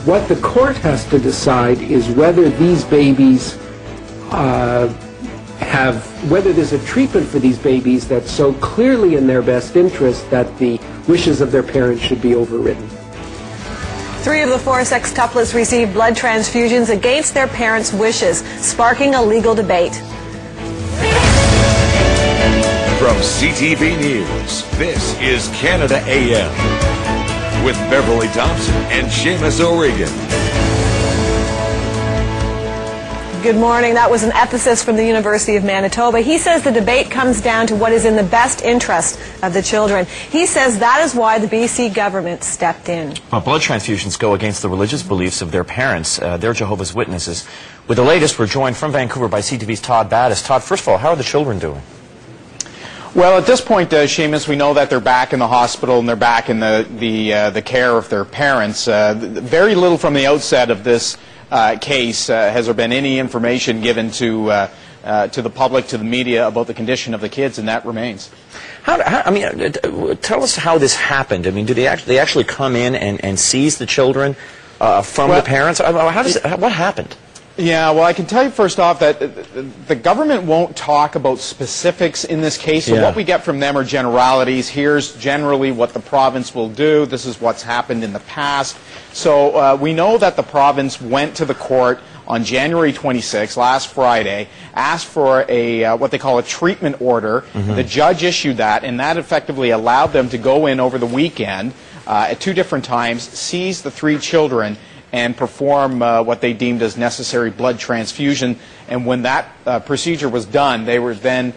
What the court has to decide is whether these babies whether there's a treatment for these babies that's so clearly in their best interest that the wishes of their parents should be overridden. 3 of the 4 sextuplets received blood transfusions against their parents' wishes, sparking a legal debate. From CTV News, this is Canada AM with Beverly Thompson and Seamus O'Regan. Good morning. That was an ethicist from the University of Manitoba. He says the debate comes down to what is in the best interest of the children. He says that is why the BC government stepped in. Well, blood transfusions go against the religious beliefs of their parents. They're Jehovah's Witnesses. With the latest, we're joined from Vancouver by CTV's Todd Battis. Todd, first of all, how are the children doing? Well, at this point, Seamus, we know that they're back in the hospital and they're back in the care of their parents. Very little from the outset of this case has there been any information given to the public, to the media about the condition of the kids, and that remains. Tell us how this happened. I mean, do they actually come in and seize the children from the parents? What happened? Yeah, well, I can tell you first off that the government won't talk about specifics in this case, so what we get from them are generalities. Here's generally what the province will do. This is what's happened in the past. So we know that the province went to the court on January 26, last Friday, asked for a what they call a treatment order. The judge issued that, and that effectively allowed them to go in over the weekend at 2 different times, seize the 3 children, and perform what they deemed as necessary blood transfusion. And when that procedure was done, they were then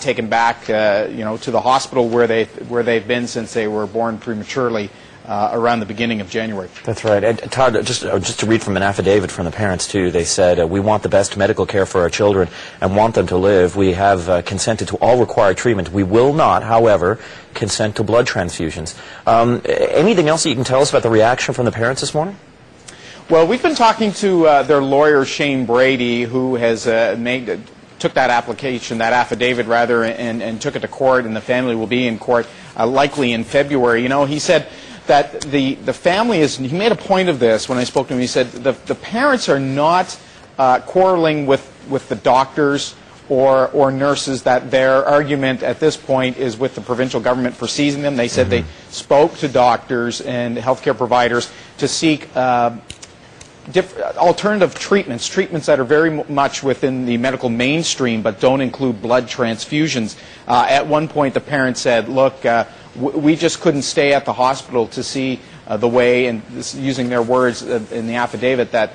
taken back, to the hospital where they've been since they were born prematurely around the beginning of January. That's right. And Todd, just to read from an affidavit from the parents too, they said, we want the best medical care for our children and want them to live. We have consented to all required treatment. We will not, however, consent to blood transfusions. Anything else that you can tell us about the reaction from the parents this morning? Well, we've been talking to their lawyer, Shane Brady, who has took that application, that affidavit rather, and took it to court, and the family will be in court likely in February. You know, he said that the family is, he made a point of this when I spoke to him. He said the parents are not quarreling with the doctors or nurses, that their argument at this point is with the provincial government for seizing them. They said they spoke to doctors and healthcare providers to seek alternative treatments that are very much within the medical mainstream but don't include blood transfusions. At one point the parents said, look, we just couldn't stay at the hospital to see the way, and this, using their words in the affidavit, that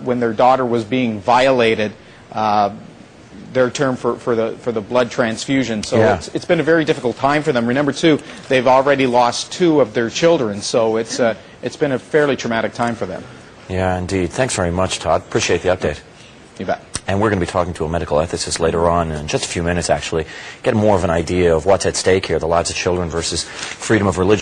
when their daughter was being violated, their term for the blood transfusion. So it's been a very difficult time for them. Remember too, they've already lost 2 of their children, so it's been a fairly traumatic time for them. Yeah, indeed. Thanks very much, Todd. Appreciate the update. You bet. And we're going to be talking to a medical ethicist later on in just a few minutes, actually, get more of an idea of what's at stake here, the lives of children versus freedom of religion.